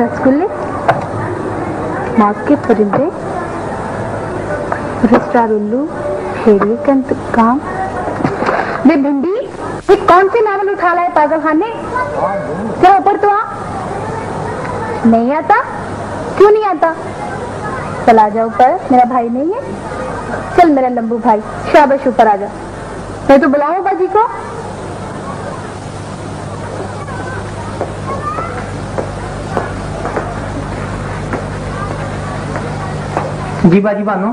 रसगुल्ले, मौत के परिंदे, रस्ता उल्लू, भेड़िए का इंतकाम। वे भिंडी, ये कौन सी नावल उठा लाए पागल खाने? चलो ऊपर तो आ। नहीं आता? क्यों नहीं आता? चला जाओ ऊपर, मेरा भाई नहीं है। चल मेरा लंबू भाई, शाबाश ऊपर आ जा। मैं तो बुलाऊं बाजी को? जी बाजी बानो।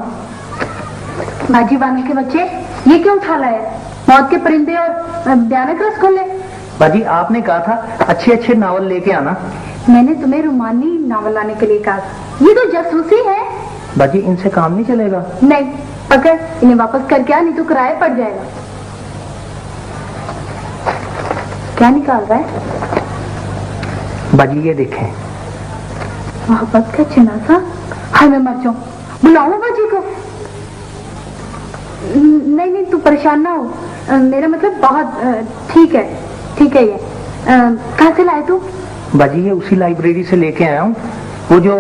बाजी बानो के बच्चे, ये क्यों उठा लाए? मौत के परिंदे और भयानक रसगुल्ले। बाजी आपने कहा था अच्छे अच्छे नावल लेके आना। मैंने तुम्हें रोमानी नावल लाने के लिए कहा। ये तो जासूसी है। बाजी इनसे काम नहीं चलेगा। नहीं, अगर इन्हें वापस करके आ, नहीं तो किराया पड़ जाएगा। क्या निकाल रहा है? बाजी ये देखें। मोहब्बत का चिनासा। हाय मैं मर जाऊं। बुलाऊं बाजी को? नहीं नहीं, तू परेशान ना हो। मेरा मतलब बहुत ठीक है, ठीक है। ये कहाँ से लाए तू? बाजी ये उसी लाइब्रेरी से लेके आया हूँ। वो जो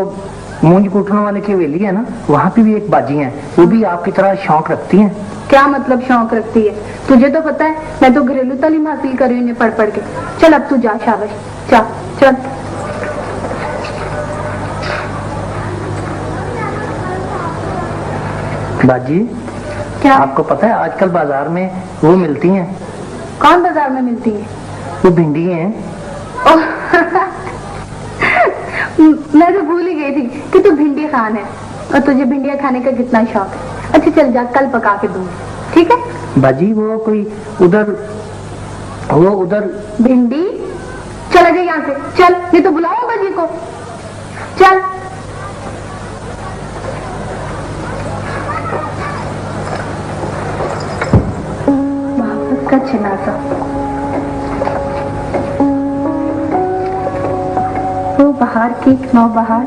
मूंज कुटने वाले की हवेली है ना, वहाँ पे भी एक बाजी है, वो भी आपकी तरह शौक रखती है। क्या मतलब शौक रखती है? तुझे तो पता है मैं तो घरेलू तालीम हासिल कर रही हूँ पढ़ पढ़ के। चल अब तू जा, शाबाश, जा चल। बाजी क्या? आपको पता है आजकल बाजार में वो मिलती हैं। कौन बाजार में मिलती है? वो भिंडी हैं। मैं तो भूल ही गई थी कि तू भिंडी खान है और तुझे भिंडियाँ खाने का कितना शौक है। अच्छा चल जा, कल पका के दूंगी, ठीक है? बाजी वो कोई उधर भिंडी, चला जा यहाँ से, चल, नहीं तो बुलाओ बाजी को। चल। मोहब्बत का चिनासा। वो बहार की एक नौबहार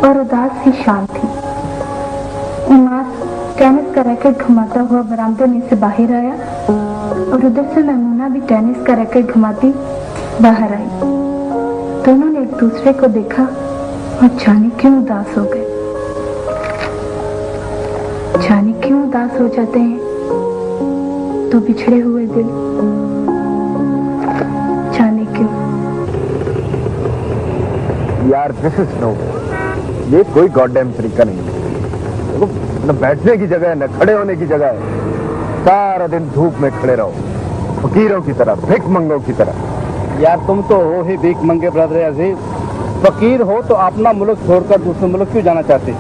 और उदास सी शाम थी। इमाद टेनिस का रैकेट घुमाता हुआ बरामदे में से बाहर आया और उधर से मैमूना भी टेनिस का रैकेट घुमाती बाहर आई। दोनों ने एक दूसरे को देखा और जाने क्यों उदास हो गए। जाने क्यों उदास हो जाते हैं तो बिछड़े हुए दिल, जाने क्यों। यार दिस इज नो, ये कोई गॉडडैम तरीका नहीं है। न बैठने की जगह है, न खड़े होने की जगह है। सारा दिन धूप में खड़े रहो, फकीरों की तरह, भिख मंगों की तरह। यार तुम तो हो ही भीख मंगे ब्रदर अजीज। फकीर हो तो अपना मुल्क छोड़कर दूसरे मुल्क क्यों जाना चाहते?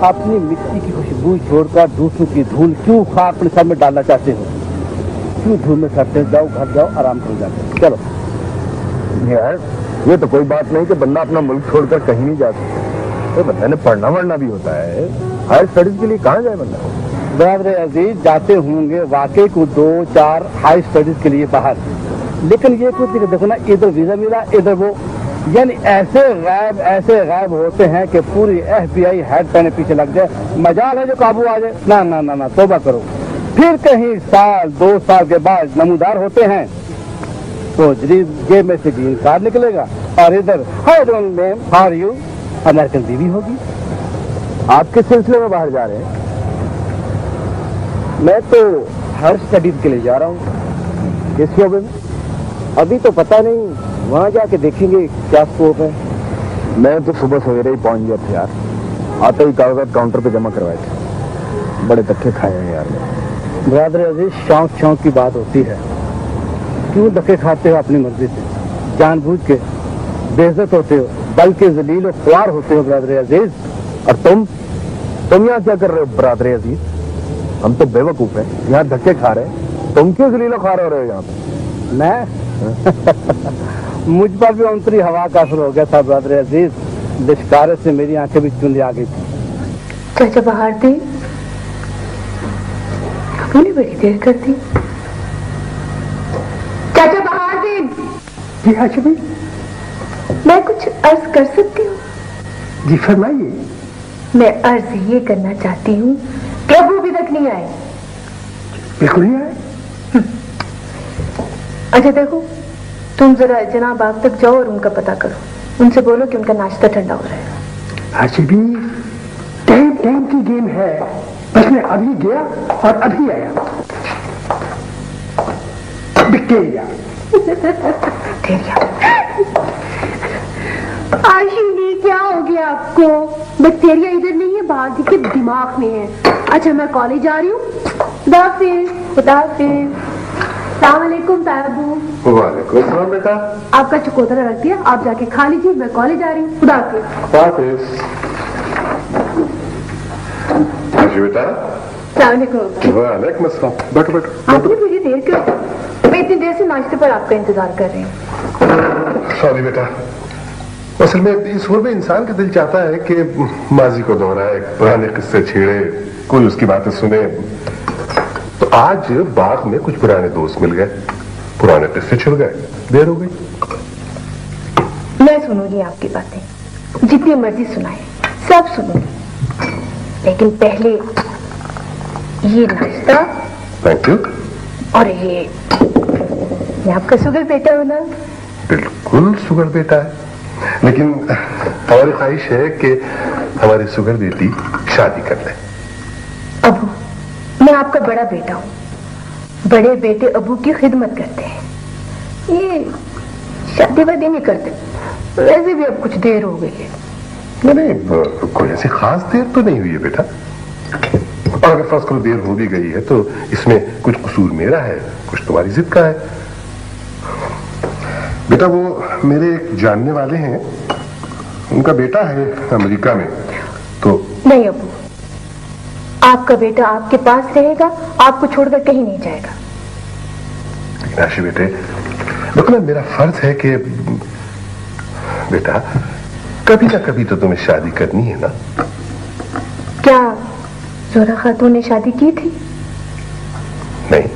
अपनी मिट्टी की खुशबू छोड़कर दूसरों की धूल क्यों खा अपने सर में डालना चाहते हो? क्यों धूल में सड़ते जाओ, घर जाओ, आराम कर जाते। चलो यार ये तो कोई बात नहीं कि बंदा अपना मुल्क छोड़कर कहीं नहीं जा सकता। तो बंदा ने पढ़ना वढ़ना भी होता है। हायर स्टडीज के लिए कहाँ जाए बंदा? ब्रदर अजीज जाते होंगे वाकई को 2-4 हाई स्टडीज के लिए बाहर, लेकिन ये कुछ देखो ना, इधर वीजा मिला, इधर वो, यानी ऐसे गायब होते हैं कि पूरी FBI हेड पहने पीछे लग जाए। मजाल है जो काबू आ जाए। ना ना ना ना, तौबा करो। फिर कहीं साल 2 साल के बाद नमूदार होते हैं तो जेब में से ग्रीन कार्ड निकलेगा और इधर hi don't name how are you American बीवी होगी। आप किस सिलसिले में बाहर जा रहे हैं? मैं तो हायर स्टडीज के लिए जा रहा हूँ। किस शोबे में? अभी तो पता नहीं, वहाँ जाके देखेंगे क्या स्कोप है। मैं तो सुबह सवेरे ही पहुंच गया था यार। आते ही कागजात काउंटर पे जमा करवाए थे। बड़े धक्के खाए हैं यार। ब्रदर अजीज, शौक की बात होती है। क्यों धक्के खाते हो अपनी मर्जी से? जानबूझ के बेइज्जत होते हो, बल्कि जलील और ख्वार होते हो ब्रदर अजीज। और तुम यहाँ क्या कर रहे हो ब्रदर अजीज? हम तो बेवकूफ हैं, यहाँ धक्के खा रहे हैं। तुम क्यों जलील ख्वार हो रहे हो यहाँ पे? मैं मुझ पर भी अंतरी हवा का असर हो गया था ब्रदर अजीज। लिशकारे से मेरी आंखें भी चुंदी आ गई थी। चाचा बाहर थे, आपने बड़ी देर कर दी। चाचा बाहर थे। जी हाशिमी, मैं कुछ अर्ज कर सकती हूँ? जी फरमाइए। मैं अर्ज ये करना चाहती हूँ कि अब वो अभी तक नहीं आए। बिल्कुल नहीं आए। अच्छा देखो, तुम जरा जनाब बाग तक जाओ और उनका पता करो। उनसे बोलो कि उनका नाश्ता ठंडा हो रहा है। आशिबी टाइम टाइम की गेम है, बस मैं अभी गया और अभी आया। बैक्टीरिया आशिनी क्या हो गया आपको? बैक्टीरिया इधर नहीं है, बाहर के दिमाग में है। अच्छा मैं कॉलेज जा रही हूँ। सलामुअलैकुम ताबू। वालेकुम सलाम बेटा। आपका चकोतरा रख दिया, आप जाके खा लीजिए, मैं कॉलेज जा रही हूँ। खुदा हाफिज। बेटा सलामुअलैकुम। वालेकुम अस्सलाम। बैठो बैठो। आपने मुझे देर क्यों? मैं इतनी देर से नाश्ते पर आपका इंतजार कर रही हूँ। सॉरी बेटा, असल में इस उम्र में इंसान का दिल चाहता है कि माजी को दोहराए, पुराने किस्से छेड़े, कोई उसकी बातें सुने। तो आज बाग में कुछ पुराने दोस्त मिल गए, पुराने किस्से छिड़ गए, देर हो गई। मैं सुनूंगी आपकी बातें, जितनी मर्जी सुनाए, सब सुनूंगी, लेकिन पहले ये नाश्ता। Thank you. और ये मैं आपका शुगर बेटा हूं ना? बिल्कुल शुगर बेटा है, लेकिन हमारी ख्वाहिश है कि हमारी शुगर बेटी शादी कर ले। अबू, मैं आपका बड़ा बेटा हूँ, बड़े बेटे अबू की खिदमत करते हैं, ये शादी वादी नहीं करते। वैसे भी अब कुछ देर हो गई है। नहीं, कोई ऐसी खास देर तो नहीं हुई है बेटा, और अगर फर्स्ट को देर हो भी गई है तो इसमें कुछ कसूर मेरा है, कुछ तुम्हारी जिद का है। बेटा वो मेरे एक जानने वाले हैं, उनका बेटा है अमेरिका में। तो नहीं अबू, आपका बेटा आपके पास रहेगा, आपको छोड़कर कहीं नहीं जाएगा। राशि बेटे, देखो मेरा फर्ज है कि बेटा कभी ना कभी तो तुम्हें शादी करनी है ना। क्या जोरा खातून ने शादी की थी? नहीं।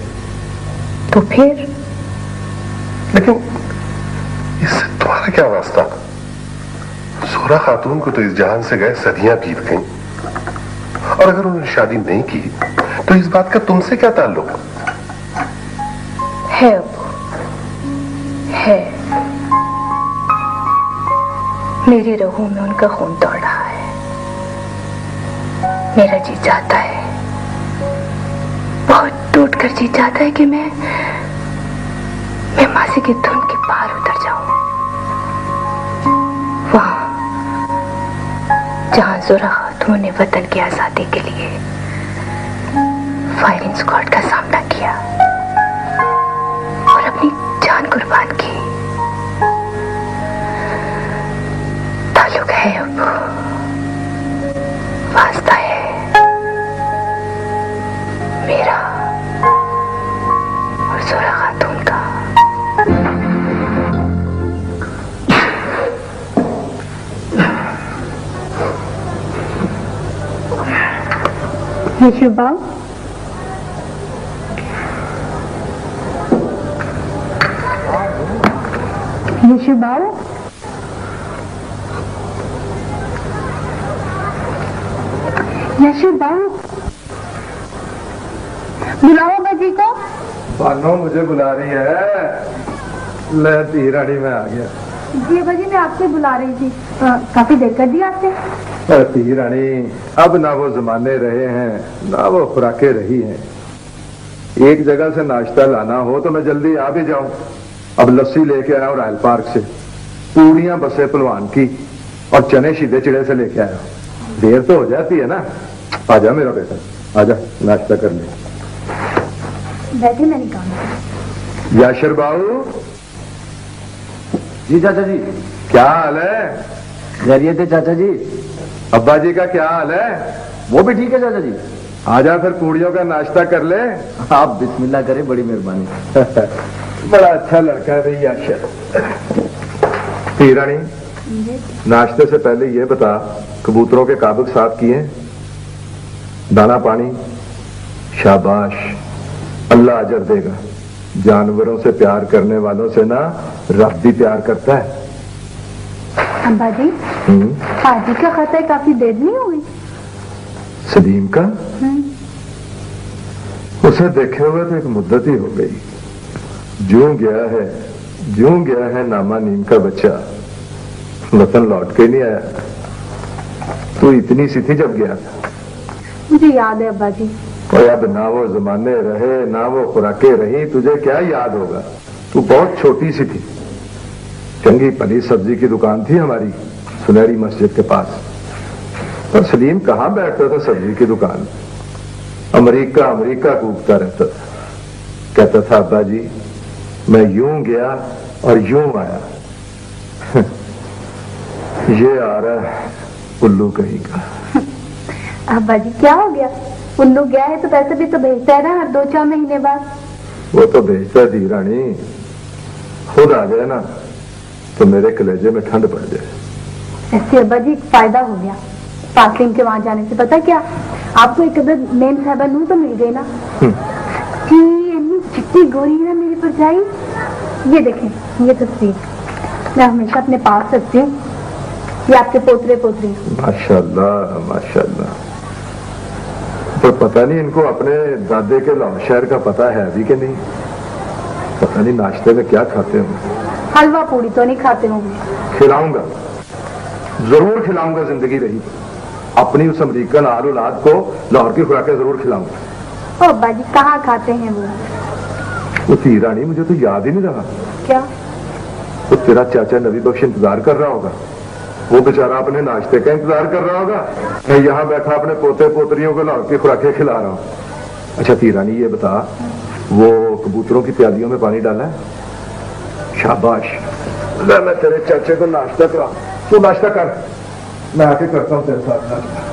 तो फिर? लेकिन इससे तुम्हारा क्या वास्ता? जोरा खातून को तो इस जहान से गए सदियां बीत गईं, और अगर उन्होंने शादी नहीं की तो इस बात का तुमसे क्या ताल्लुक? है अबू, है। मेरी रूह में उनका खून दौड़ रहा है। मेरा जी चाहता है, बहुत टूट कर जी चाहता है कि मैं मासी की धुन के पार उतर जाऊं, वहां जहां जोरा खातून ने वतन की आजादी के लिए फायरिंग स्क्वाड का सामना किया और अपनी जान कुर्बान की। ताल्लुक है अब, वास्ता है मेरा और जोरा खातून का। यशुबा, यशुबा, यशुबा, बुलाओ बाजी को। बानो मुझे बुला रही है। ले धी रानी, मैं आ गया। जी बाजी, मैं आपसे बुला रही थी। काफी देर कर दी आपसे। धी रानी, अब ना वो जमाने रहे हैं ना वो खुराकें रही हैं। एक जगह से नाश्ता लाना हो तो मैं जल्दी आ भी जाऊं। अब लस्सी लेके आया और रायल पार्क से, पूड़ियां बसे पलवान की और चने सीधे चिड़े से लेके आया। देर तो हो जाती है ना। आजा मेरा बेटा, आजा नाश्ता कर ले। बैठे, मैं निकाल। याशर बाबू। जी चाचा जी। क्या हाल है? खैरियत है चाचा जी। अब्बा जी का क्या हाल है? वो भी ठीक है चाचा जी। आजा फिर पूड़ियों का नाश्ता कर ले। आप बिस्मिल्लाह करें, बड़ी मेहरबानी। बड़ा अच्छा लड़का है भाई याशर। रानी, नाश्ते से पहले ये बता, कबूतरों के काबुक साफ किए? दाना पानी? शाबाश, अल्लाह अजर देगा। जानवरों से प्यार करने वालों से ना रब भी प्यार करता है। अब्बा जी, पाजी का खाता काफी देर नहीं हुई। सलीम का? उसे देखे हुए तो एक मुद्दत ही हो गई। जूं गया है नामा नीम का बच्चा, वतन लौट के नहीं आया। तू इतनी सी थी जब गया था। मुझे याद है अब्बा जी। और अब ना वो जमाने रहे ना वो खुराकें रही, तुझे क्या याद होगा। तू बहुत छोटी सी थी। चंगी पली सब्जी की दुकान थी हमारी सुनहरी मस्जिद के पास। पर सलीम कहाँ बैठता था सब्जी की दुकान, अमेरिका अमेरिका कूदता रहता था। कहता था अब्बा जी मैं यूं गया और यूं आया। ये आ रहा है उल्लू कहीं का। अब्बा जी क्या हो गया? उल्लू गया है तो पैसे भी तो भेजता है ना हर 2-4 महीने बाद। वो तो भेजता थी रानी, खुद आ जाए ना तो मेरे कलेजे में ठंड पड़ जाए। ऐसे अब्बा जी एक फायदा हो गया फासलीम के वहां जाने से। पता क्या, आपको एक अदर मेन साहबा नू तो मिल गई ना कि इतनी चिट्टी गोरी है ना मेरी परछाई। ये देखें ये तस्वीर मैं हमेशा अपने पास रखती हूँ। ये आपके पोतरे पोतरी। माशाल्लाह माशाल्लाह। पर पता नहीं इनको अपने दादे के लाहौर शहर का पता है अभी कि नहीं। पता नहीं नाश्ते में क्या खाते होंगे। हलवा पूड़ी तो नहीं खाते होंगे। खिलाऊंगा, जरूर खिलाऊंगा, जिंदगी रही अपनी उस अमरीकन आल औलाद को लाहौर की खुराकें जरूर खिलाऊंगा। ओ अब्बा जी कहाँ खाते हैं वो थी रानी, मुझे तो याद ही नहीं रहा। क्या? तो तेरा चाचा नबी बख्श इंतजार कर रहा होगा। वो बेचारा अपने नाश्ते का इंतजार कर रहा होगा। मैं यहाँ बैठा अपने पोते पोतरियों को लाहौर की खुराकें खिला रहा हूँ। अच्छा थी रानी ये बता, वो कबूतरों की प्यालियों में पानी डाला है? शाबाश। मैं तेरे चाचे को नाश्ता करा। तू नाश्ता कर, मैं आके करता हूँ तेरे साथ नाश्ता।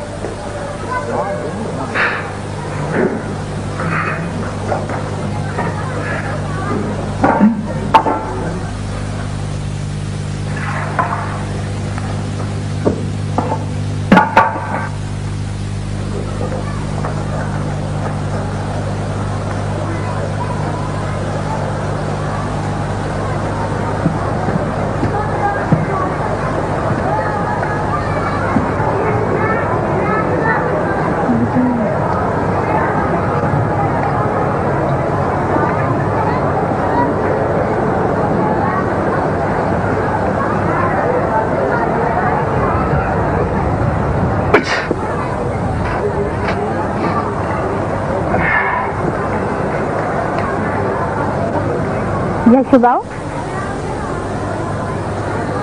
यशुबाओ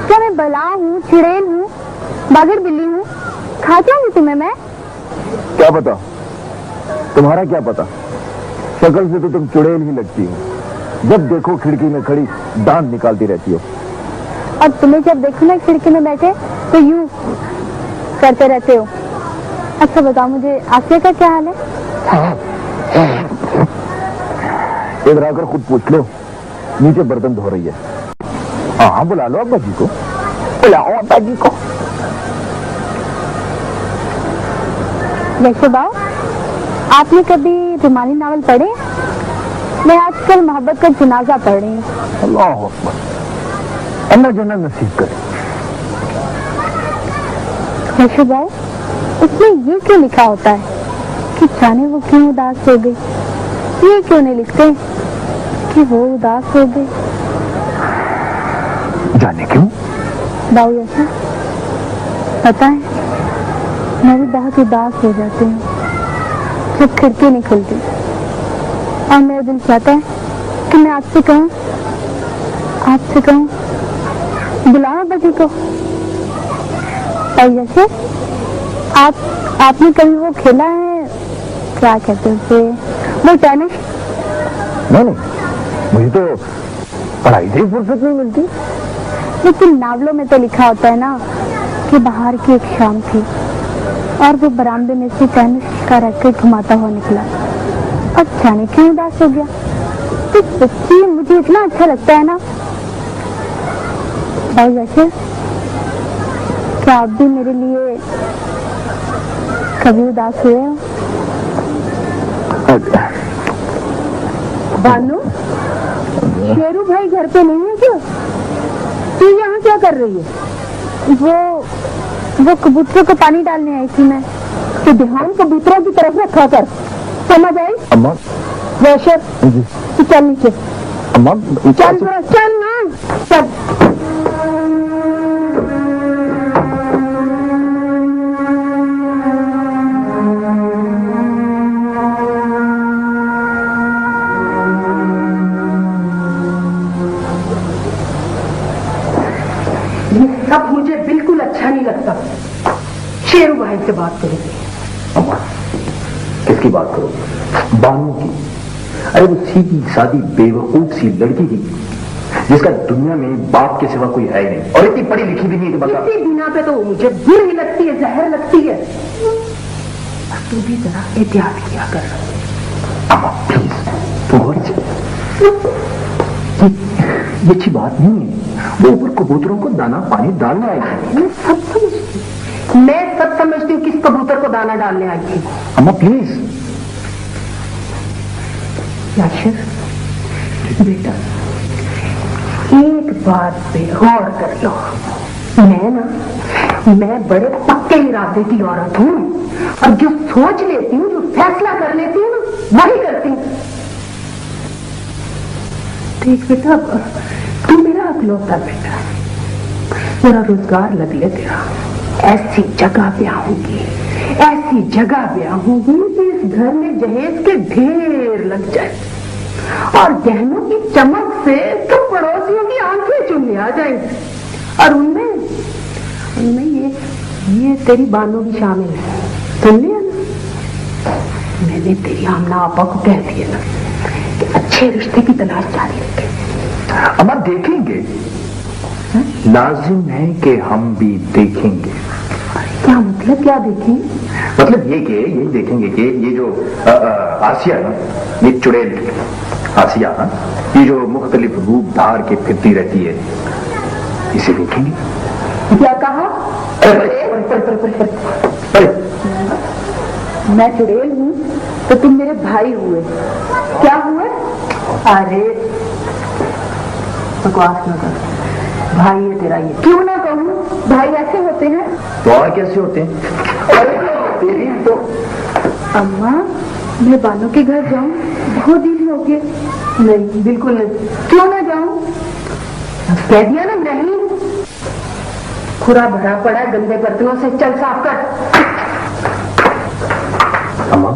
क्या मैं बला हूँ, चिड़ैल हूँ, बागिर बिल्ली हूँ? खा जाऊंगी तुम्हें मैं? क्या पता, तुम्हारा क्या पता। शक्ल से तो तुम चुड़ैल ही लगती हो। जब देखो खिड़की में खड़ी दांत निकालती रहती हो। और तुम्हें जब देखो ना खिड़की में बैठे तो यूं करते रहते हो। अच्छा बताओ मुझे आसिया का क्या हाल है? इधर आकर खुद पूछ लो, नीचे बर्तन धो रही है। हाँ बुला लो अब्बा जी को, बुलाओ अब्बा जी को। यशुबाओ आपने कभी रुमानी नावल पढ़े? मैं आजकल मोहब्बत का जनाजा पढ़ रही हूँ। अल्लाह अकबर, अल्लाह जन्नत नसीब करे। यशुबाओ उसमें ये क्यों लिखा होता है कि जाने वो क्यों उदास हो गई? ये क्यों नहीं लिखते कि वो उदास हो गई? जाने क्यों? बाऊ यशु पता है मैं भी बहुत उदास हो जाती हूँ जब खिड़की नहीं खुलती और मेरा दिल चाहता है कि मैं आपसे कहूँ बुलाओ बजी को। और यशु आपने कभी वो खेला है, क्या कहते हैं उसे, वो टेनिस? नहीं, मुझे तो पढ़ाई से ही फुर्सत नहीं मिलती। लेकिन नावलों में तो लिखा होता है ना कि बाहर की एक शाम थी और वो बरामदे में से टेनिस का रैकेट घुमाता हुआ निकला और जाने क्यों उदास हो गया। तो सच्ची मुझे इतना अच्छा लगता है ना। और वैसे क्या आप भी मेरे लिए कभी उदास हुए हो? बानू, शेरू भाई घर पे नहीं है क्या? तू यहाँ क्या कर रही है? वो कबूतरों को पानी डालने आई थी मैं। तो ध्यान कबूतरों की तरफ रखा कर, समझ आई? अम्मा वैशर जी, तू चल नीचे। अम्मा चल ना, चल। सब मुझे बिल्कुल अच्छा नहीं लगता। शेरू भाई से बात करेंगे। अम्मा, किसकी बात करो? बानू की। अरे वो सीधी सादी बेवकूफ सी लड़की की जिसका दुनिया में बाप के सिवा कोई है ही नहीं, और इतनी पढ़ी लिखी भी नहीं है कि बता। इसी बिना पे तो मुझे बुरी लगती है, जहर लगती है। तू भी जरा एहतियात किया कर। अम्मा प्लीज, तू ये अच्छी बात नहीं है। वो ऊपर कबूतरों को दाना पानी डालने आई थी। मैं सब समझती हूँ किस कबूतर को दाना डालने आई थी। अम्मा प्लीज। याशिर बेटा, एक बात पे गौर कर लो। मैं बड़े पक्के इरादे की औरत हूँ, और जो सोच लेती हूँ, जो फैसला कर लेती हूँ, वही करती हूँ। देख बेटा, तू मेरा अकलौता बेटा, मेरा रोजगार लग ले तेरा। ऐसी जगह पे आऊंगी कि इस घर में जहेज के ढेर लग जाए, और गहनों की चमक से तो पड़ोसियों की आंखें चुनने आ जाए। और उनमें ये तेरी बानो भी शामिल है। सुन लिया ना, मैंने तेरी आमना आपा को कह दिया ना कि अच्छे रिश्ते की तलाश जारी रखें। अम्मा देखेंगे, लाजिम है कि हम भी देखेंगे। क्या मतलब? क्या देखें? मतलब ये देखेंगे कि ये जो आसिया ना, ये चुड़ैल आसिया, ये जो मुख्तलिफ रूप धार के फिरती रहती है, इसे देखेंगे। क्या कहा? मैं चुड़ैल हूँ तो तुम मेरे भाई हुए। क्या हुए? अरे बकवास न कर, भाई है तेरा ये। क्यों ना कहूँ, भाई ऐसे होते हैं। तो और कैसे होते हैं? अरे तेरी तो। अम्मा, मैं बानो के घर जाऊं? बहुत दिन हो गए। नहीं, बिल्कुल नहीं। क्यों ना जाऊं? कह दिया ना नहीं। खुरा भरा पड़ा है गंदे बर्तनों से, चल साफ कर। अम्मा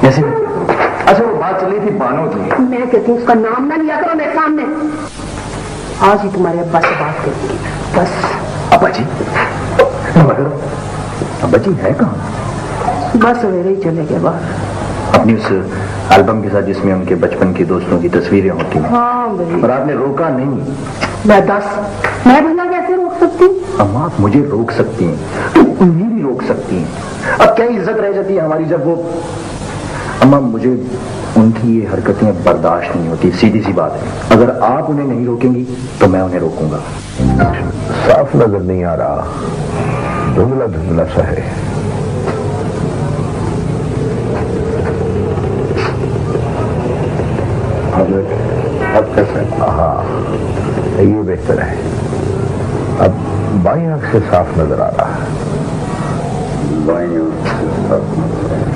जैसे अच्छा वो बात चली थी बानो की। मैं कहती हूँ उसका नाम ना लिया करो मेरे सामने। आज ही तुम्हारे अब्बा से बात करूंगी बस। अब्बा जी? मगर अब्बा जी है कहाँ? बस सवेरे ही चले गए बाहर। अपनी उस एल्बम के साथ जिसमें उनके बचपन की दोस्तों की तस्वीरें होती हैं। हाँ भाई। और आपने रोका नहीं। मैं भला कैसे रोक सकती हूँ? अम्मा आप मुझे रोक सकती हैं, तो उन्हें भी रोक सकती हैं। अब क्या इज्जत रह जाती है हमारी जब वो। अम्मा मुझे उनकी ये हरकतें बर्दाश्त नहीं होती, सीधी सी बात है। अगर आप उन्हें नहीं रोकेंगी तो मैं उन्हें रोकूंगा। साफ नजर नहीं आ रहा, धुंधला धुंधला सा है। अब कैसे? हाँ, ये बेहतर है। अब बाईं आंख से साफ नजर आ रहा है। बाईं आंख से साफ नजर आ रहा है।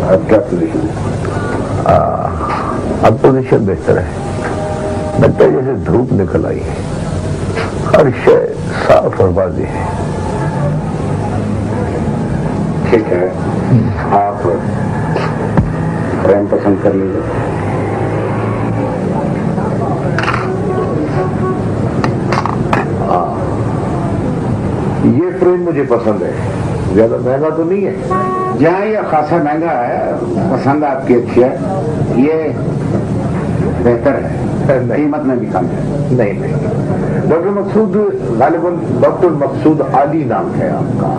अब क्या पोजीशन है? अब पोजीशन बेहतर है। लगता है जैसे धूप निकल आई है, हर शय साफ और वाज़ेह है। ठीक है, आप फ्रेम पसंद कर लीजिए। ये फ्रेम मुझे पसंद है, ज्यादा महंगा तो नहीं है। जहाँ ये खासा महंगा है, पसंद आपकी अच्छी है, ये बेहतर है, कीमत में भी कम है। नहीं, डॉक्टर मकसूद, गालिबन डॉक्टर मकसूद आली नाम है आपका।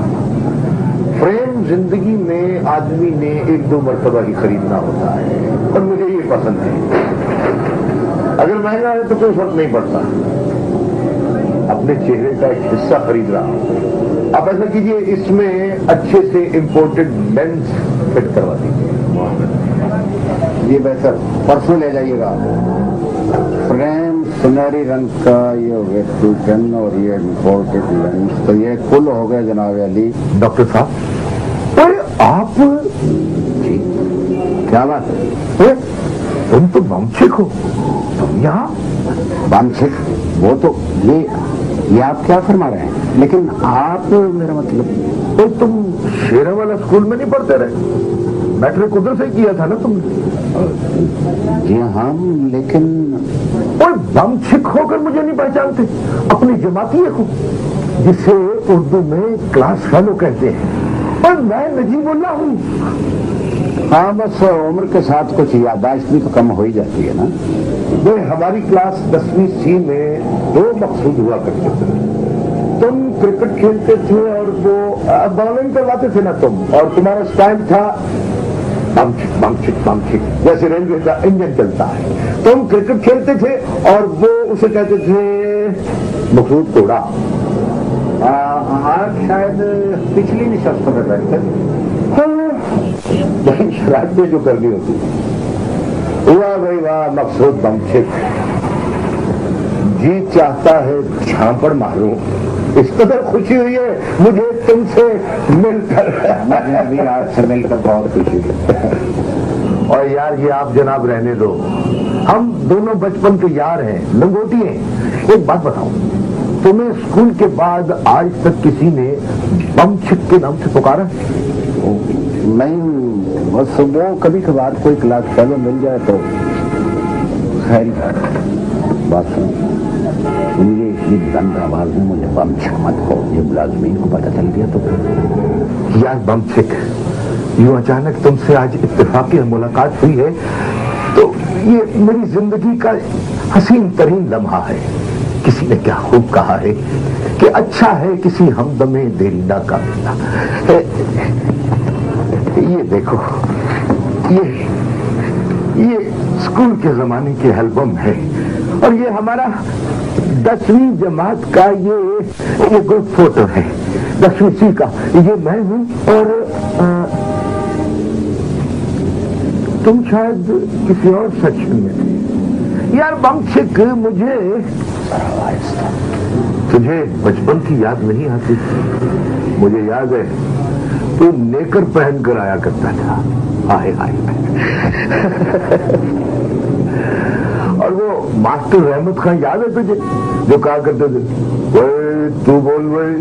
फ्रेम जिंदगी में आदमी ने 1-2 मरतबा ही खरीदना होता है, और मुझे ये पसंद है। अगर महंगा है तो कोई फर्क नहीं पड़ता, अपने चेहरे का एक हिस्सा खरीद रहा हूं। आप ऐसा कीजिए, इसमें अच्छे से इंपोर्टेड लेंस फिट करवा दीजिए। ये बेहतर, परसों ले जाइएगा। फ्रेम सुनहरी रंग का, ये वेक्टू पेन और ये इंपोर्टेड लेंस, तो ये कुल हो गए जनाब अली। डॉक्टर साहब, अरे आप जी, क्या बात है? तुम तो वंशिक हो, तुम यहाँ? वांछित? वो तो ये आप क्या फरमा रहे हैं? लेकिन आप, मेरा मतलब, तो तुम शेरा वाला स्कूल में नहीं पढ़ते रहे? मैट्रिक उधर से किया था ना तुमने? जी हाँ, लेकिन और बम छिक होकर मुझे नहीं पहचानते, अपनी जमाती को जिसे उर्दू में क्लास फेलो कहते हैं, और मैं नजीबुल्लाह हूँ। हाँ, बस उम्र के साथ कुछ याददाश्त भी तो कम हो ही जाती है ना। वो हमारी क्लास 10वीं सी में 2 मकसूद हुआ करते थे। तुम क्रिकेट खेलते थे और वो बॉलिंग करवाते थे ना तुम, और तुम्हारा स्टाइल था बम छिक, जैसे रेलवे का इंजन चलता है। तुम क्रिकेट खेलते थे और वो उसे कहते थे मकसूद तोड़ा। आप शायद पिछली निशस्त में बैठते लेकिन शराब में जो करनी होती हुआ भाई वाह, मकसूद बम छिक, जी चाहता है झांपड़ मारूं। इस कदर खुशी हुई है मुझे तुमसे मिलकर। मुझे भी आपसे मिलकर बहुत खुशी हुई। और यार ये आप जनाब रहने दो, हम दोनों बचपन के यार हैं, लंगोटी हैं। एक बात बताओ, तुम्हें स्कूल के बाद आज तक किसी ने बम छिक के नाम से पुकारा? नहीं, बस वो कभी कभार कोई क्लास फेलो मिल जाए तो खैर बात सुनो। मुझे इतनी बुलंद आवाज में मुझे बम छिक मत कहो, ये मुलाजमीन को पता चल गया तो। यार बम छिक, यूं अचानक तुमसे आज इत्तेफाकी मुलाकात हुई है तो ये मेरी जिंदगी का हसीन तरीन लम्हा है। किसी ने क्या खूब कहा है कि अच्छा है किसी हमदमे देरीना का मिलना। ये देखो, ये स्कूल के जमाने के एल्बम है, और ये हमारा 10वीं जमात का ये ग्रुप फोटो है, 10वीं सी का। ये मैं हूं और तुम शायद किसी और सेक्शन में। यार बम छिक, मुझे तुझे बचपन की याद नहीं आती? मुझे याद है तू नेकर पहन कर आया करता था। हाय हाय और वो मास्टर रहमत खान याद है तुझे, जो कहा करते थे, वही तू बोल, वही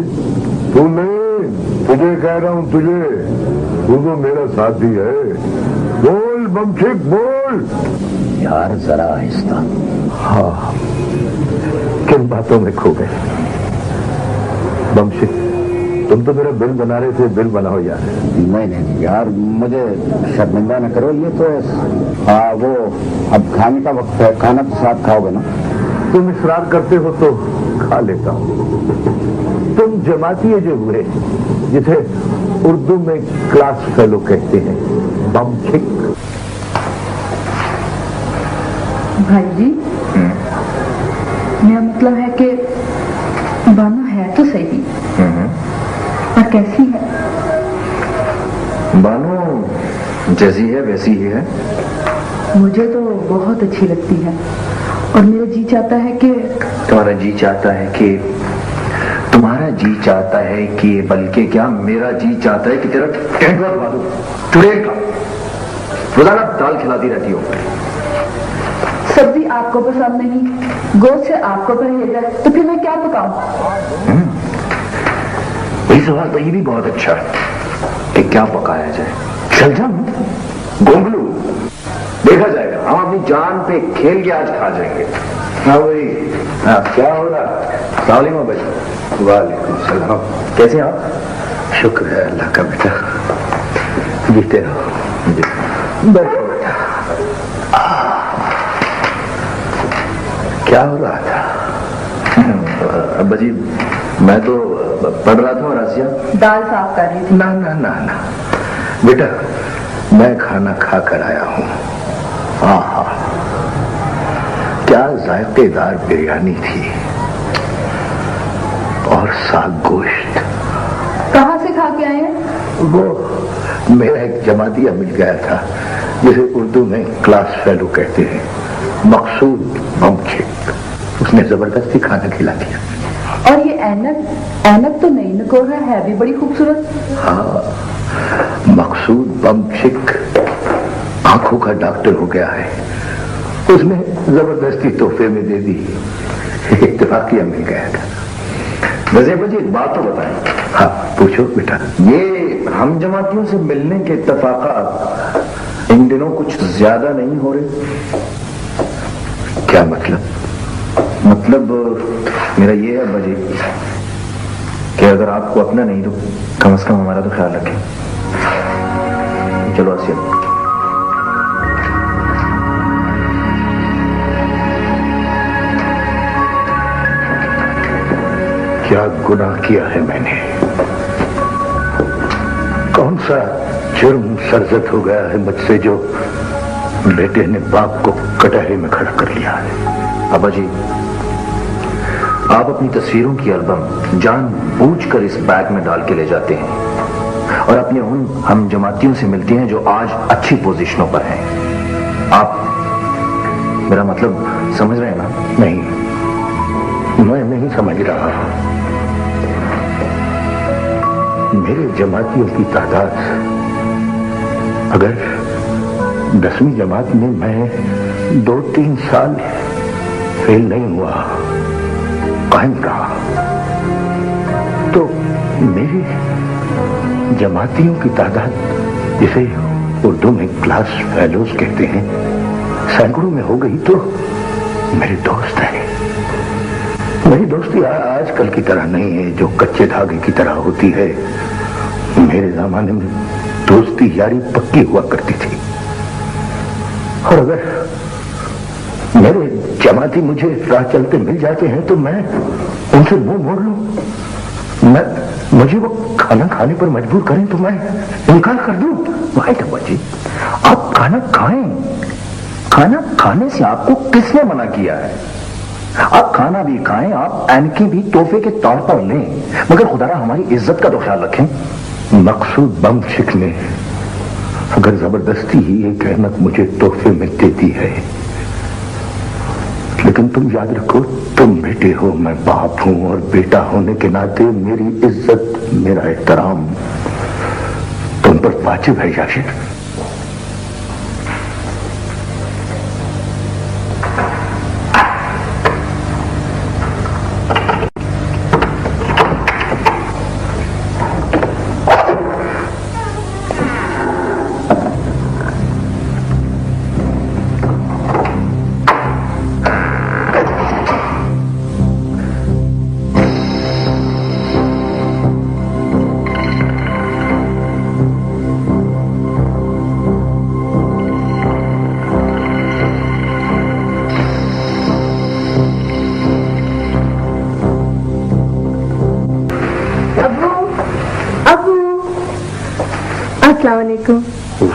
तू नहीं, तुझे कह रहा हूं, तुझे, तू तो मेरा साथी है, बोल बम छिक बोल। यार जरा आहिस्ता। हाँ, किन बातों में खो गए बम छिक? तुम तो मेरा बिल बना रहे थे, बिल बनाओ यार। नहीं यार, मुझे शर्मिंदा न करो। ये तो हाँ, वो अब खाने का वक्त है, खाना तो साथ खाओगे ना? तुम इसरार करते हो तो खा लेता हूं। तुम जमाती जो हुए, जिसे उर्दू में क्लास फेलो कहते हैं, बम छिक। भाई जी, मेरा मतलब है कि बानो है तो सही, पर कैसी है? बानो जैसी है वैसी ही है। मुझे तो बहुत अच्छी लगती है, और मेरा जी चाहता है कि तुम्हारा जी चाहता है कि बल्कि क्या, मेरा जी चाहता है कि तेरा टेंडवा दबा दूं, चुड़ैल का। रोजाना दाल खिलाती रहती हो। सब्जी आपको पसंद नहीं, गोश्त से आपको परहेज है, तो फिर मैं क्या पकाऊं? यही सवाल तो ये भी बहुत अच्छा है कि क्या पकाया जाए। चल जा गोंगलू, देखा जाएगा, हम अपनी जान पे खेल के आज खा जाएंगे। हाँ वही, हाँ क्या हो रहा? सलाम भाई। वालेकुम सलाम। कैसे आप? शुक्र है अल्लाह का बेटा, जीते रहो। बैठो बेटा। क्या हो रहा था? अब्बा जी, मैं तो पढ़ रहा था। और आसिया दाल साफ कर रही थी। ना ना ना ना बेटा, मैं खाना खा कर आया हूं। हाँ, क्या जायकेदार बिरयानी थी, और साग गोश्त। कहाँ से खा के आए हैं? वो मेरा एक जमातिया मिल गया था, जिसे उर्दू में क्लास फेलो कहते हैं, मकसूद बम छिक। उसने जबरदस्ती खाना खिला दिया। और ये ऐनक तो नई नकोर है भी बड़ी खूबसूरत। हाँ, मकसूद बम छिक आंखों का डॉक्टर हो गया है, उसने जबरदस्ती तोहफे में दे दी। इत्तेफाकिया मिल गया था। वैसे मुझे एक बात तो बताएं। हाँ पूछो बेटा। ये हम जमातियों से मिलने के इत्तेफाकात इन दिनों कुछ ज्यादा नहीं हो रहे? क्या मतलब? मतलब मेरा ये है अब्बा जी कि अगर आपको अपना नहीं तो कम से कम हमारा तो ख्याल रखें। चलो आसिया। क्या गुनाह किया है मैंने? कौन सा जुर्म सरजद हो गया है मुझसे जो बेटे ने बाप को कटहरे में खड़ा कर लिया है? अब्बा जी, आप अपनी तस्वीरों की एल्बम जानबूझकर इस बैग में डाल के ले जाते हैं और अपने उन हम जमातियों से मिलते हैं जो आज अच्छी पोजीशनों पर हैं। आप मेरा मतलब समझ रहे हैं ना? नहीं, मैं नहीं समझ रहा। मेरे जमातियों की तादाद, अगर 10वीं जमात में मैं 2-3 साल फेल नहीं हुआ, कायम रहा, तो मेरे जमातियों की तादाद, जिसे उर्दू में क्लास फेलोज कहते हैं, सैकड़ों में हो गई तो मेरे दोस्त हैं। मेरी दोस्ती आजकल की तरह नहीं है जो कच्चे धागे की तरह होती है। मेरे जमाने में दोस्ती यारी पक्की हुआ करती थी, और अगर मेरे जमाती मुझे राह चलते मिल जाते हैं तो मैं उनसे मुंह मोड़ लूं, मुझे वो खाना खाने पर मजबूर करें तो मैं इनकार कर दूं। वाइट अब्बा जी, आप खाना खाएं। खाना खाने से आपको किसने मना किया है? आप खाना भी खाएं, आप एनके भी तोहफे के तौर पर लें, मगर खुदारा हमारी इज्जत का तो ख्याल रखें। मकसूद बम शिक ने अगर जबरदस्ती ही एक अहमद मुझे तोहफे में देती है, लेकिन तुम याद रखो, तुम बेटे हो, मैं बाप हूं, और बेटा होने के नाते मेरी इज्जत, मेरा एहतराम तुम पर वाजिब है याशिर।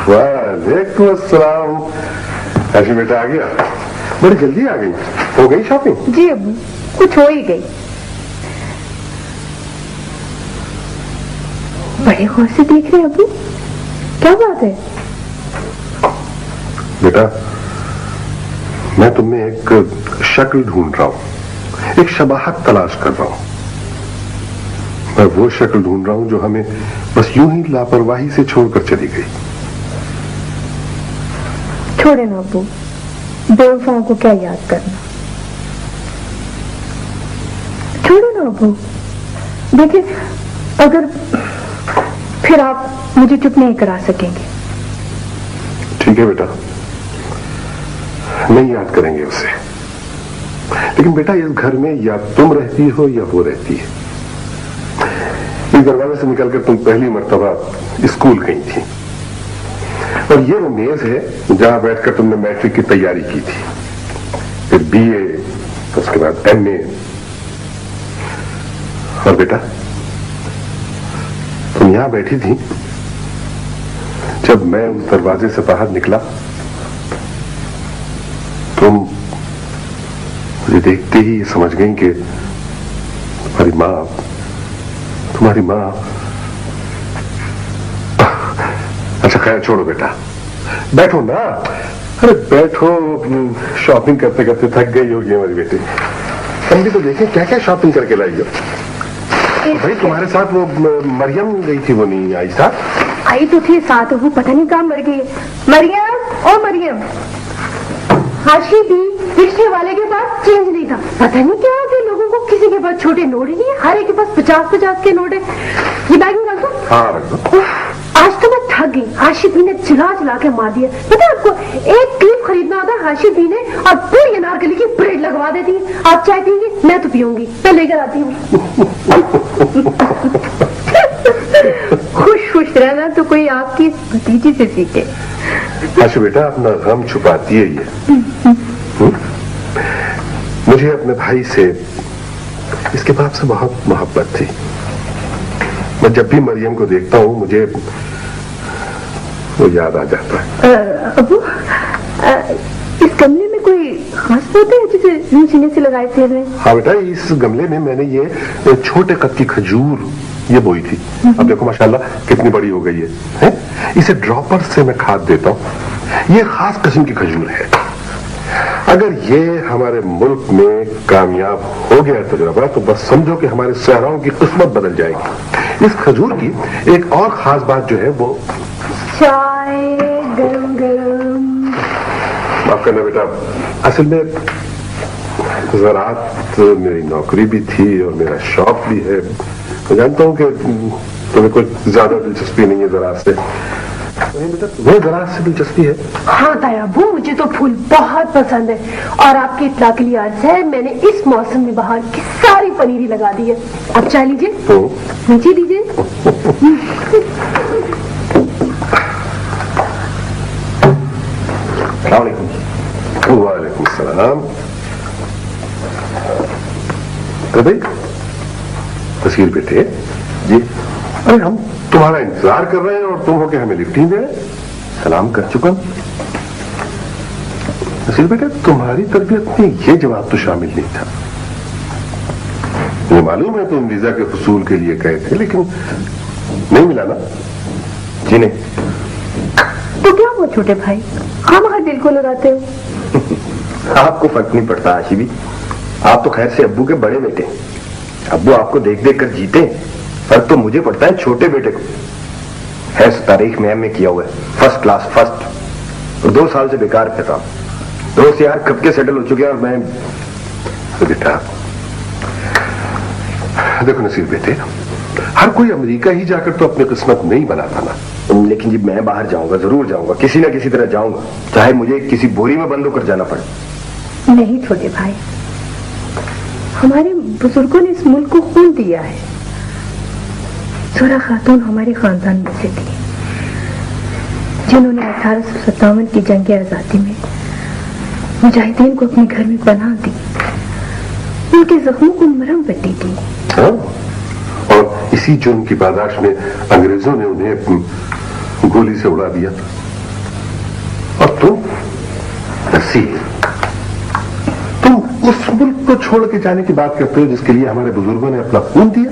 वालेकुम अस्सलाम। ऐसी बेटा आ गया, बड़ी जल्दी आ गई। हो गई शॉपिंग? जी अब्बू, कुछ हो ही गई। बड़े गौर से देख रहे अब्बू, क्या बात है? बेटा, मैं तुम्हें एक शक्ल ढूंढ रहा हूं, एक शबाहत तलाश कर रहा हूं। मैं वो शक्ल ढूंढ रहा हूं जो हमें बस यूं ही लापरवाही से छोड़कर चली गई। छोड़े ना अब्बू, बेवफाओं को क्या याद करना। छोड़े ना अब्बू, देखिए अगर फिर आप मुझे चुप नहीं करा सकेंगे। ठीक है बेटा, नहीं याद करेंगे उसे, लेकिन बेटा इस घर में या तुम रहती हो या वो रहती है। इस दरवाजे से निकलकर तुम पहली मर्तबा स्कूल गई थी, और ये वो मेज है जहां बैठकर तुमने मैट्रिक की तैयारी की थी, फिर बीए, उसके बाद एमए। और बेटा, तुम यहां बैठी थी, जब मैं उस दरवाजे से बाहर निकला तुम मुझे देखते ही समझ गई कि तुम्हारी मां। अच्छा खैर छोड़ो बेटा, बैठो ना। अरे बैठो, शॉपिंग करते करते थक गई होगी हमारी बेटी। हम भी तो देखें क्या क्या शॉपिंग करके लाई हो। भाई तुम्हारे साथ वो मरियम गई थी, वो नहीं आई साथ? आई तो थी साथ, वो पता नहीं कहाँ मर गई। मरियम, ओ मरियम, हाशी भी रिक्शे वाले के पास चेंज नहीं था। पता नहीं क्या हो गया लोगों को, किसी के पास छोटे नोट ही नहीं है, हर एक के पास 50-50 के नोट है। ये बैग में रख दो। हाँ रख दो। आज तो मैं थक गई, आशिफ ने चिल्ला चिल्ला के मार दिया। पता है आपको, एक क्लिप खरीदना होता हाशी पीने और पूरी अनारकली की ब्रेड लगवा देती है। आप चाय पियेंगे? मैं तो पीऊंगी, मैं लेकर आती हूँ। खुश खुश रहना तो कोई आपकी भतीजी से सीखे। हाशी बेटा, अपना गम छुपाती है ये। मुझे अपने भाई से, इसके बाप से बहुत मोहब्बत थी। मैं जब भी मरियम को देखता हूँ मुझे वो याद आ जाता है। अबू, इस गमले में कोई खास पौधे है जिसे सीने से लगाए थे? हाँ बेटा, इस गमले में मैंने ये छोटे कद की खजूर ये बोई थी। अब देखो माशाल्लाह कितनी बड़ी हो गई है? इसे ड्रॉपर से मैं खाद देता हूँ। ये खास किस्म की खजूर है। अगर ये हमारे मुल्क में कामयाब हो गया तजुर्बा तो बस समझो कि हमारे सहराओं की किस्मत बदल जाएगी। इस खजूर की एक और खास बात जो है वो चाय गरम गरम। माफ करना बेटा, असल में ज़राअत मेरी नौकरी भी थी और मेरा शौक भी है। मैं जानता हूँ कि तुम्हें कुछ ज्यादा दिलचस्पी नहीं है ज़राअत से। बेटा तुम्हें ज़राअत से दिलचस्पी है? हाँ ताया अबू, मुझे तो फूल बहुत पसंद है और आपकी इत्तला के लिए अर्ज है, मैंने इस मौसम में बाहर की सारी पनीरी लगा दी है। अब चाय लीजिए, नीचे दीजिए। वालेकुम सलाम। भाई तस्वीर बेटे जी, अरे हम तुम्हारा इंतजार कर रहे हैं और तुम हो के हमें लिफ्ट ही दे रहे। सलाम कर चुका। तस्वीर बेटे, तुम्हारी तरबियत में ये जवाब तो शामिल नहीं था। मुझे मालूम है तुम वीजा के हुसूल के लिए गए थे लेकिन नहीं मिला ना? जी नहीं। तो क्या हुआ छोटे भाई, खामखा दिल को लगाते हो? आपको फर्क नहीं पड़ता हाशिबी, आप तो खैर से अब्बू के बड़े बेटे। अब्बू आपको देख देख कर जीते, फर्क तो मुझे पड़ता है छोटे बेटे को। है तारीख में एमए किया हुआ है, फर्स्ट क्लास फर्स्ट, और 2 साल से बेकार पे था। दोस्त यार कब के सेटल हो चुके हैं और मैं। बेटा देखो नसीर बेटे, हर कोई अमेरिका ही जाकर तो अपनी किस्मत नहीं बनाता ना। लेकिन जब मैं बाहर जाऊंगा, जरूर जाऊंगा, किसी ना किसी तरह जाऊंगा, चाहे मुझे किसी बोरी में बंद होकर जाना पड़े। नहीं छोटे भाई, हमारे बुजुर्गों ने इस मुल्क को खून दिया है। जोरा खातून हमारे खानदान में से थी जिन्होंने 1857 की जंग आजादी में मुजाहिदीन को अपने घर में पनाह दी, उनके जख्मों को मरहम पट्टी दी। और इसी जुर्म की पादाश में अंग्रेजों ने उन्हें गोली से उड़ा दिया। और तुम नसीर, तुम उस मुल्क को छोड़ के जाने की बात करते हो जिसके लिए हमारे बुजुर्गों ने अपना खून दिया।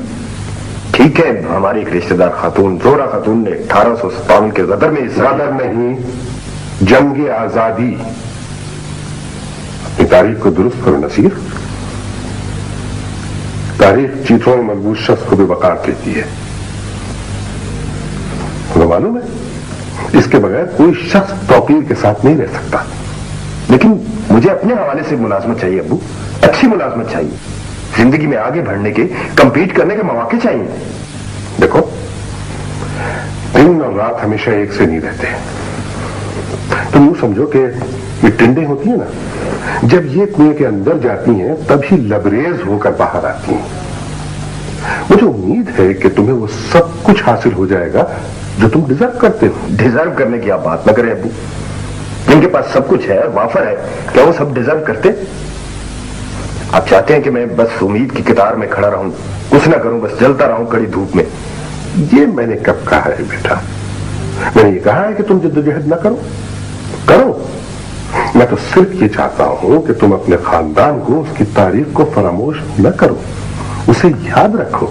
ठीक है, हमारी एक रिश्तेदार खातून जोरा खातून ने 1857 के गदर में, गदर नहीं, जंग आजादी। अपनी तारीख को दुरुस्त करो नसीर। तारीख चीथों में मजबूत शख्स को भी वकार देती है। तुम्हें मालूम है, इसके बगैर कोई शख्स तौकीर के साथ नहीं रह सकता। लेकिन मुझे अपने हवाले से मुलाजमत चाहिए अब्बू, अच्छी मुलाजमत चाहिए। जिंदगी में आगे बढ़ने के, कंपीट करने के मौके चाहिए। देखो, दिन और रात हमेशा एक से नहीं रहते। तुम यूं समझो कि ये टिंडे होती है ना, जब ये कुएं के अंदर जाती हैं तभी लबरेज होकर बाहर आती हैं। मुझे उम्मीद है कि तुम्हें वो सब कुछ हासिल हो जाएगा जो तुम डिजर्व करते हो। डिजर्व करने की आप बात न करें अब्बू, जिनके पास सब कुछ है, वाफर है, क्या वो सब डिजर्व करते? आप चाहते हैं कि मैं बस उम्मीद की कतार में खड़ा रहूं, कुछ ना करूं, बस जलता रहूं कड़ी धूप में? ये मैंने कब कहा है बेटा? मैंने ये कहा है कि तुम जद्दोजहद न करो। करो, मैं तो सिर्फ ये चाहता हूं कि तुम अपने खानदान को, उसकी तारीख को फरामोश न करो, उसे याद रखो।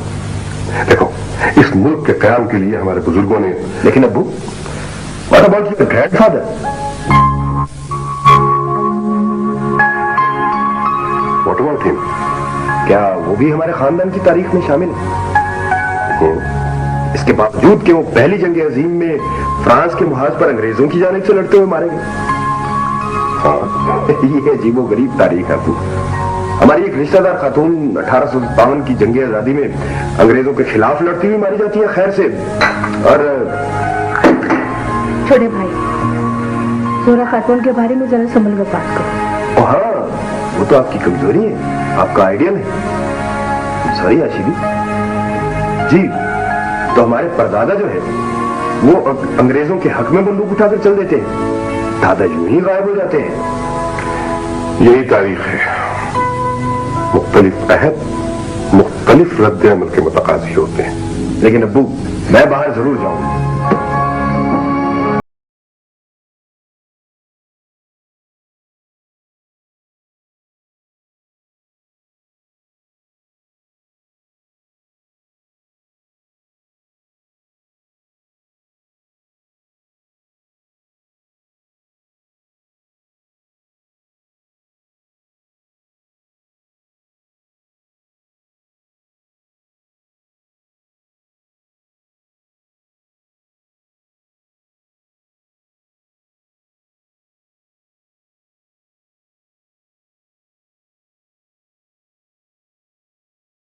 देखो, इस मुल्क के कयाम के लिए हमारे बुजुर्गों ने। लेकिन अब्बू, what about your grandfather? What about him? क्या वो भी हमारे खानदान की तारीख में शामिल है? इसके बावजूद कि वो पहली जंग अजीम में फ्रांस के मुहाज पर अंग्रेजों की जानिब से लड़ते हुए मारे गए। हाँ, ये अजीबो गरीब तारीख है अब्बू। हमारी एक रिश्तेदार खातून 1857 की जंग आजादी में अंग्रेजों के खिलाफ लड़ती हुई मारी जाती है खैर से। और छोटे भाई, जोरा खातून के बारे में जरा संभल कर बात करो। हाँ, वो तो आपकी कमजोरी है, आपका आइडियल है। सॉरी आशिकी जी, तो हमारे परदादा जो है वो अंग्रेजों के हक में बंदूक उठाकर चल देते हैं, दादा यूं ही गायब हो जाते हैं। यही तारीख है, मुख्तलिफ अहद मुख्तलिफ रद्द अमल के मुतकाजी होते हैं। लेकिन अब्बू, मैं बाहर जरूर जाऊंगा।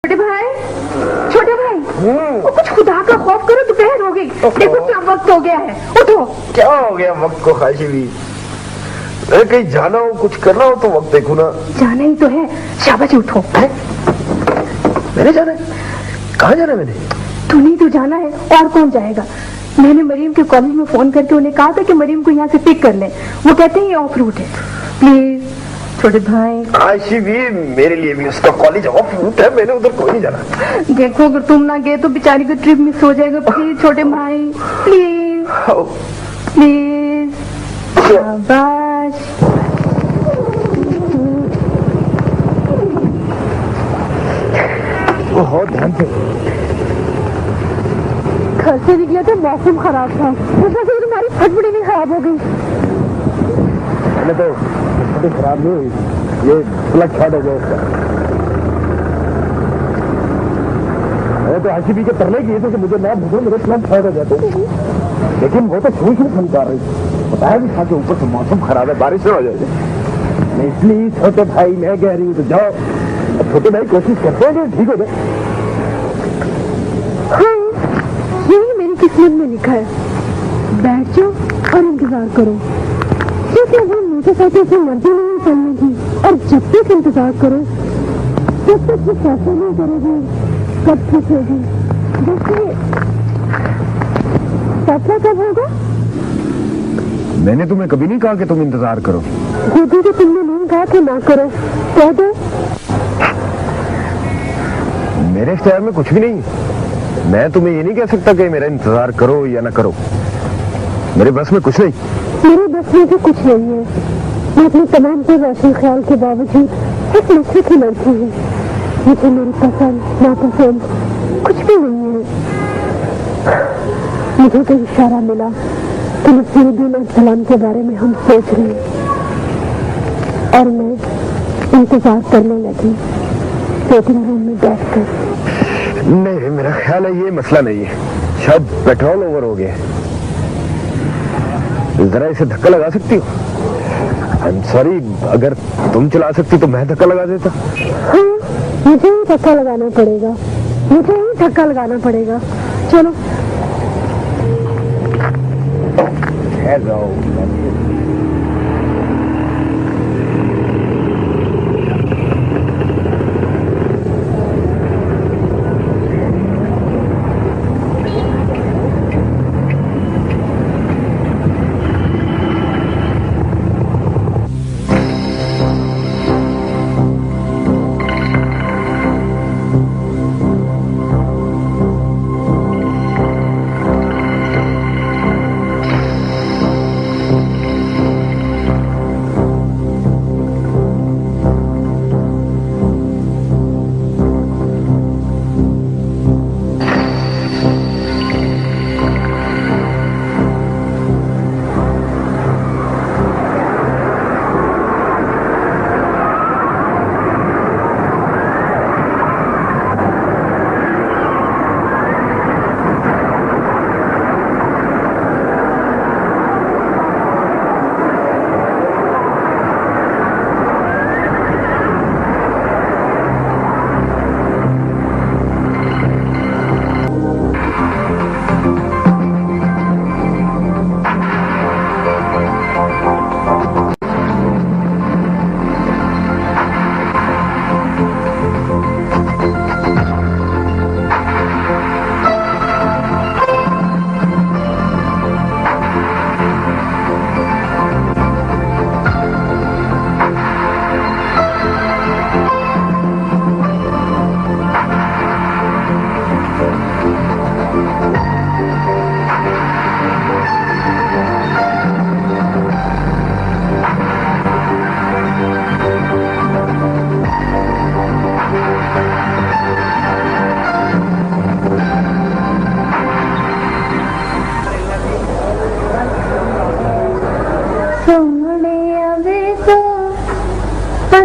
छोटे भाई, वो कुछ खुदा का खौफ करो, दोपहर हो गई। देखो क्या वक्त हो गया है, उठो। क्या हो गया वक्त को हाशिमी? कहीं जाना हो, कुछ करना हो तो वक्त देखो ना। जाना ही तो है, शाबाश उठो। मैंने जाना है? कहाँ जाना है मैंने? तू नहीं तो जाना है, और कौन जाएगा? मैंने मरीम के कॉलेज में फोन करके उन्हें कहा था कि मरीम को यहाँ से पिक कर लें। वो कहते हैं ये ऑफ रूट है। प्लीज छोटे भाई। आशिमी, मेरे लिए भी उसका कॉलेज ऑफ रूट है, मैंने उधर कोई नहीं जाना। देखो अगर तुम ना गए तो बेचारी का ट्रिप मिस हो जाएगा। प्लीज छोटे भाई, प्लीज प्लीज। शाबाश। बहुत ध्यान से। घर से निकले थे, मौसम खराब था, ऊपर से तुम्हारी फटफटी भी खराब हो गई। मैंने तो खराब नहीं हुई, ये प्लग शॉर्ट हो गया उसका। मैं तो आशिकी के तरले किए थे कि मुझे ना भूलो, मेरे प्लग शॉर्ट हो जाते, लेकिन वो तो शुरू से धमका रही थी। बताया भी था कि ऊपर से मौसम खराब है, बारिश हो जाएगी। मैं इसलिए छोटे भाई मैं कह रही हूँ तो जाओ। अब छोटे भाई कोशिश करते हैं कि ठीक हो जाए। हाँ, यही मेरी किस्मत में लिखा है। बैठ जाओ और इंतजार करो, क्योंकि अब हम मोटरसाइकिल से मर्जी नहीं चलने की। और जब तक इंतजार करो तब तक कुछ ऐसा नहीं करोगे, कब ठीक होगी। जैसे फैसला कब होगा? मैंने तुम्हें कभी नहीं कहा कि तुम इंतजार करो। खुद को तुमने नहीं कहा कि ना करो, कह दो। मेरे इख्तियार में कुछ भी नहीं। मैं तुम्हें ये नहीं कह सकता कि मेरा इंतजार करो या ना करो, मेरे बस में कुछ नहीं। मेरे बस में भी कुछ नहीं है। मैं अपने तमाम से रोशन ख्याल के बावजूद एक नशे की लड़की हूँ। मुझे मेरी पसंद नापसंद कुछ भी नहीं है। मुझे तो इशारा मिला कि नसीरुद्दीन अस्सलाम के बारे में हम सोच रहे हैं, और मैं इंतजार करने लगी वेटिंग रूम में बैठकर। नहीं, मेरा ख्याल है ये मसला नहीं है, शायद पेट्रोल ओवर हो गया। जरा इसे धक्का लगा सकती हो? आई एम सॉरी, अगर तुम चला सकती तो मैं धक्का लगा देता। हाँ, मुझे ही धक्का लगाना पड़ेगा, मुझे ही धक्का लगाना पड़ेगा। चलो ठहर जाओ।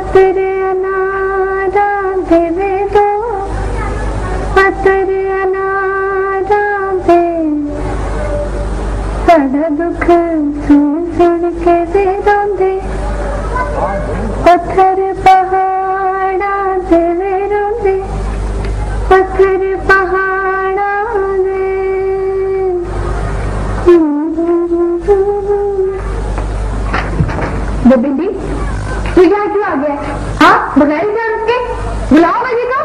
पतर अनारा देवे दो, पतर अनारा दे, साड़ा दुख सुन सुन के दे रोंदे, पत्थर पहाड़ा देवे रोंदे, पत्थर पहाड़ा दे। भिंडी तू यहाँ क्यों आ गया? हाँ बगैर जान के बुलाओ जी को।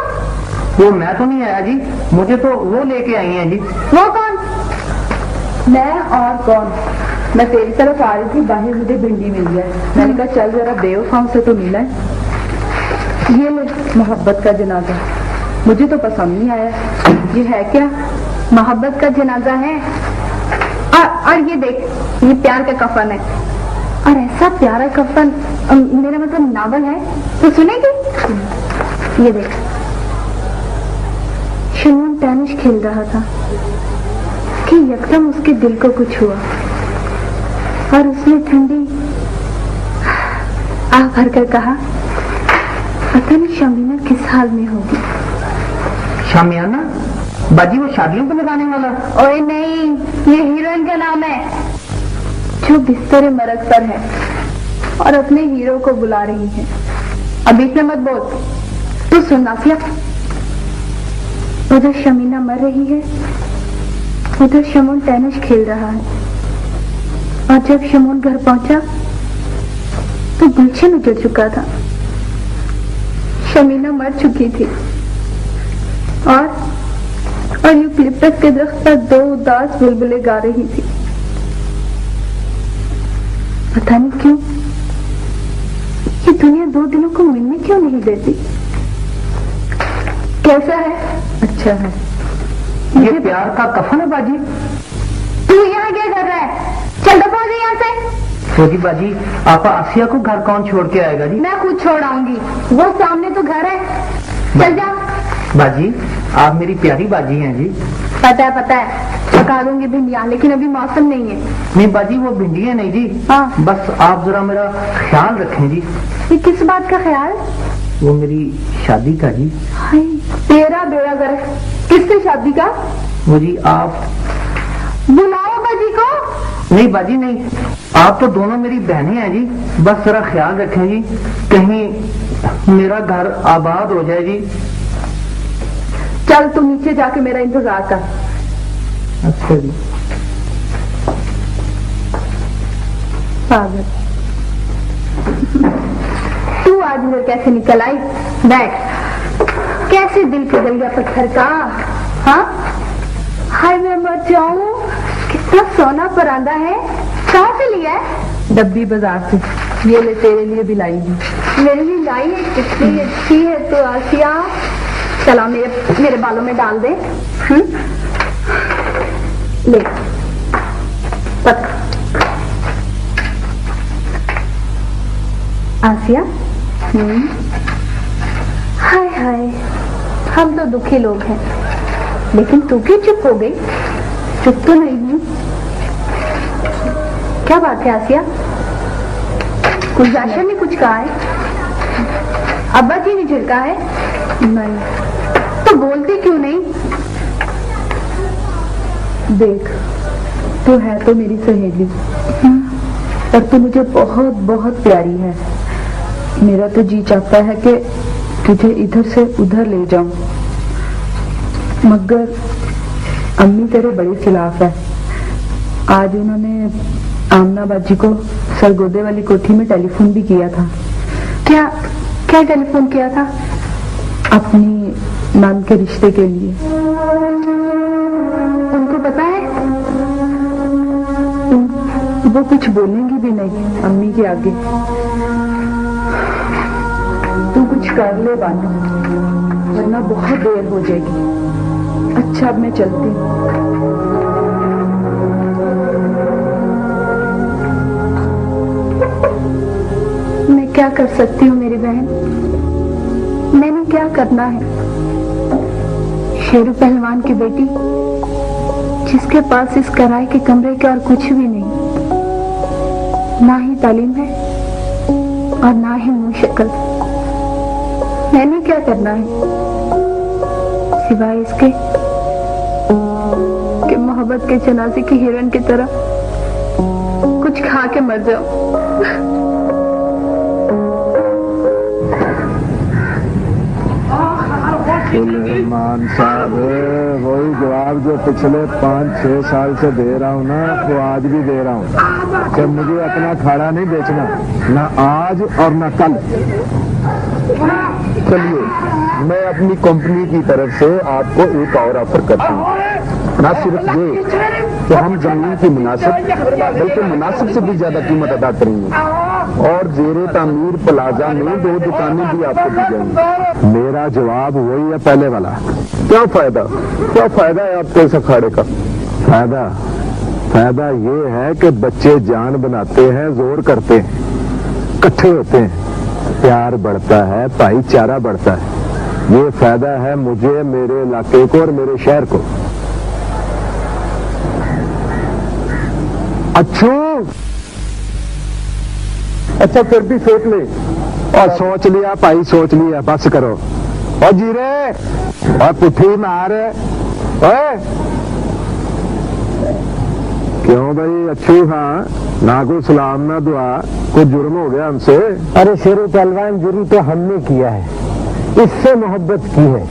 वो मैं तो नहीं आया जी, मुझे तो वो लेके आई हैं जी। वो कौन? मैं और कौन? मैं तेरी तरफ आ रही थी, बाहर मुझे भिंडी मिल गया। मैंने कहा चल जरा बेवफाओं से तो मिला है। ये ले मोहब्बत का जनाजा, मुझे तो पसंद नहीं आया। ये है क्या? मोहब्बत का जनाजा है। और ये देख, ये प्यार का कफन है। और ऐसा प्यारा कफन, मेरा मतलब नावल है, तो सुनेगी? ये देख, शमून टेनिस खेल रहा था कि यकदम उसके दिल को कुछ हुआ और उसने ठंडी आह भरकर कहा, पता नहीं शमीना किस हाल में होगी। शामियाना? बाजी वो शादियों को लगाने वाला? ओए नहीं, ये हीरोइन का नाम है जो बिस्तर मरग पर है और अपने हीरो को बुला रही है। अब बीच में मत बोल, तू सुन नाफिया। उधर शमीना मर रही है, उधर शमून टेनिस खेल रहा है। और जब शमून घर पहुंचा तो गुलशन उजड़ चुका था, शमीना मर चुकी थी और यूकलिप्टस के दरख्त पर दो उदास बुलबुलें गा रही थी। पता नहीं क्यों ये दुनिया दो दिलों को मिलने क्यों नहीं देती। कैसा है? अच्छा है। ये प्यार का कफन है बाजी। तू यहाँ क्या कर रहा है? चल दफा हो यहाँ से। होगी बाजी, आपा आसिया को घर कौन छोड़ के आएगा जी? मैं खुद छोड़ आऊंगी, वो सामने तो घर है। चल जा। बाजी आप मेरी प्यारी बाजी हैं जी। पता है, पका दूंगी भिंडियाँ, लेकिन अभी मौसम नहीं है। नहीं बाजी वो भिंडियाँ नहीं जी। हाँ। बस आप जरा मेरा ख्याल रखें जी। ये किस बात का ख्याल? वो मेरी शादी का जी। हाय तेरा बेड़ा गर्क। किससे शादी का? वो जी आप बुलाओ बाजी को। नहीं बाजी नहीं, आप तो दोनों मेरी बहनें हैं जी। बस जरा ख्याल रखें जी, कहीं मेरा घर आबाद हो जाए जी। चल तू नीचे जाके मेरा इंतजार कर। अच्छा जी। पागल, तू आज इधर कैसे निकल आई? बैठ। कैसे दिल पिघल गया पत्थर का? हाँ हाय मैं मर जाऊं। कितना सोना परांदा है। कहाँ से लिया है? डब्बी बाजार से। ये ले तेरे लिए भी लाई है। मेरे लिए लाई है? कितनी अच्छी है तो आसिया। चला मेरे बालों में डाल दे। ले पक। आसिया। हाय हाय, हम तो दुखी लोग हैं, लेकिन तू क्यों चुप हो गई? चुप तो नहीं हूं। क्या बात है आसिया? गुलजाशा ने कुछ कहा है? अब्बा जी ने झिड़का है? नहीं। तो बोलती क्यों नहीं? देख, तू है तो मेरी सहेली, और तू मुझे बहुत बहुत प्यारी है। मेरा तो जी चाहता है कि तुझे इधर से उधर ले जाऊं, मगर अम्मी तेरे बड़े खिलाफ है। आज उन्होंने आमना बाजी को सरगोदे वाली कोठी में टेलीफोन भी किया था। क्या क्या टेलीफोन किया था? अपनी नाम के रिश्ते के लिए। उनको पता है? वो कुछ बोलेंगी भी नहीं अम्मी के आगे। तू कुछ कर ले बानू, वरना बहुत देर हो जाएगी। अच्छा अब मैं चलती हूँ। मैं क्या कर सकती हूँ मेरी बहन? मैंने क्या करना है? शेरू पहलवान की बेटी, जिसके पास इस किराए के कमरे के और कुछ भी नहीं, ना ही तालीम है और ना ही मुंह शक्ल। मैंने क्या करना है सिवाय इसके कि मोहब्बत के जनाजे की हिरन की तरह कुछ खा के मर जाऊं। सुलेमान साहब, वही जवाब जो पिछले 5-6 साल से दे रहा हूँ ना, वो आज भी दे रहा हूँ कि मुझे अपना खाड़ा नहीं बेचना, ना आज और ना कल। चलिए, मैं अपनी कंपनी की तरफ से आपको एक और ऑफर करता हूँ। ना सिर्फ ये कि हम जमीन की मुनासिब बल्कि मुनासिब से भी ज्यादा कीमत अदा करेंगे और जेरे तामीर प्लाजा में 2 दुकानें भी आपको दी जाएंगी। मेरा जवाब वही है पहले वाला। क्या फायदा है आपको इस अखाड़े का? फायदा ये है कि बच्चे जान बनाते हैं, जोर करते हैं, इकट्ठे होते हैं, प्यार बढ़ता है, भाईचारा बढ़ता है। ये फायदा है मुझे, मेरे इलाके को और मेरे शहर को। अच्छा फिर भी सोच ले। और सोच लिया भाई, सोच लिया, बस करो। और जीरे और पुट्ठी मार। ओए क्यों भाई अच्छू? हाँ, ना कोई सलाम ना दुआ, कोई जुर्म हो गया हमसे? अरे शेरो पहलवान, जुर्म तो हमने किया है, इससे मोहब्बत की है,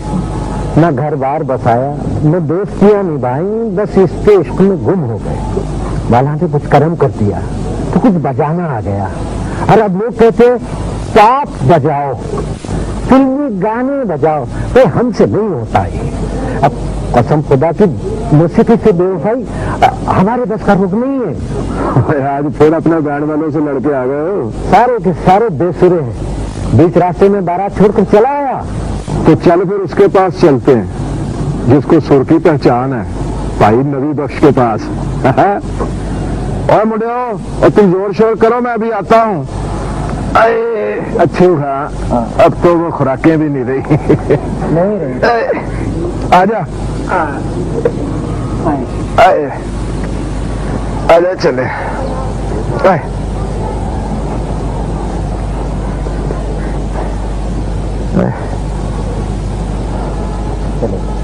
न घर बार बसाया, न दोस्तियां निभाई, बस इसके इश्क में गुम हो गए। वाला ने कुछ कर्म कर दिया तो कुछ बजाना आ गया, और अब लोग कहते पाप बजाओ, फिल्मी गाने बजाओ। भाई हमसे नहीं होता है। अब कसम खुदा की मौसीकी से बेवफाई हमारे बस का रुख नहीं है। आज फिर अपने बैंड वालों से लड़के आ गए हो? सारे के सारे बेसुरे हैं। बीच रास्ते में बारात छोड़कर चला आया। तो चल फिर उसके पास चलते हैं जिसको सुर की पहचान है, भाई नबी बख्श के पास। और मुंडियो, और तुम जोर शोर करो, मैं अभी आता हूँ। अरे अच्छे हाँ, अब तो वो खुराकें भी नहीं रही। नहीं रही। आजा आजा चले। चलो।